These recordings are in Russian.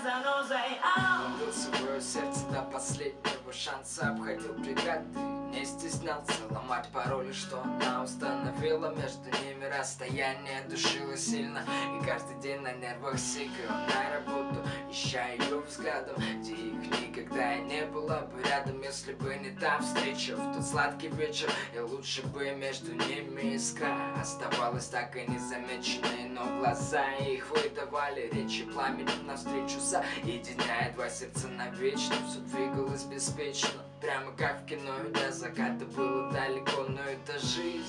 занозой. Он бил свое сердце до последнего шанса, обходил преграды, не стеснялся ломать пароли, что она установила. Между ними расстояние душило сильно, и каждый день на нервах сикал на работу, ища ее взглядом, где их никогда и не было бы рядом. Если бы не та встреча в тот сладкий вечер, и лучше бы между ними искра оставалась так и незамеченной, но глаза их выдавали речи пламенем навстречу, соединяя два сердца навечно. Все двигалось беспечно, прямо как в кино, и до заката было далеко, но это жизнь,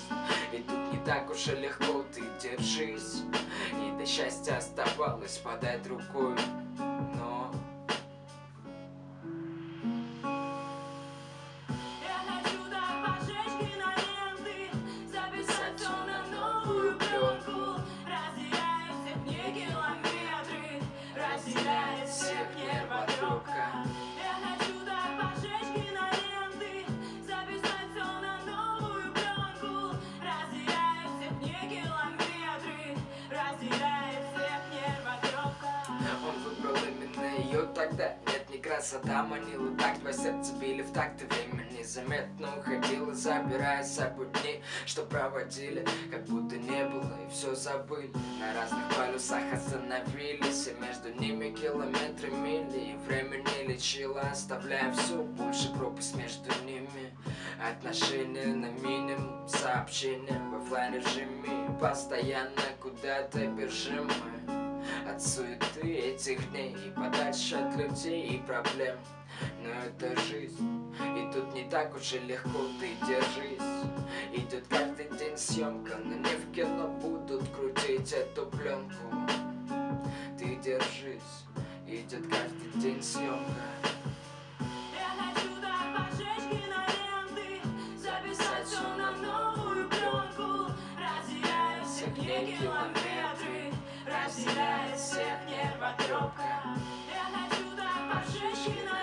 и тут не так уж и легко, ты держись. И до счастья оставалось подать рукой, но я хочу так пожечь киноленты, записать все на новую пленку, разделяет всех мне километры, разделяет всех нервотрепка. Я хочу так пожечь киноленты, записать все на новую пленку, разделяет всех мне километры, разделяет всех нервотрепка. он выбрал именно ее тогда. Нет, не красота манила, так два сердца били в такт, и время незаметно уходило, забирая с собой дни, что проводили, как будто не было, и все забыли. На разных полюсах остановились, и между ними километры, мили, и время не лечило, оставляя все больше пропасть между ними. Отношения на минимум, сообщения в оффлайн режиме, постоянно куда-то бежим мы от суеты этих дней и подальше от людей и проблем. Но это жизнь, и тут не так уж и легко, ты держись. Идет каждый день съемка, но не в кино будут крутить эту пленку. Ты держись, идет каждый день съемка. Я хочу так пожечь киноленты, записать все на новую пленку, разделяет всех не километры, разделяет всех нервотрепка. Я хочу так пожечь киноленты.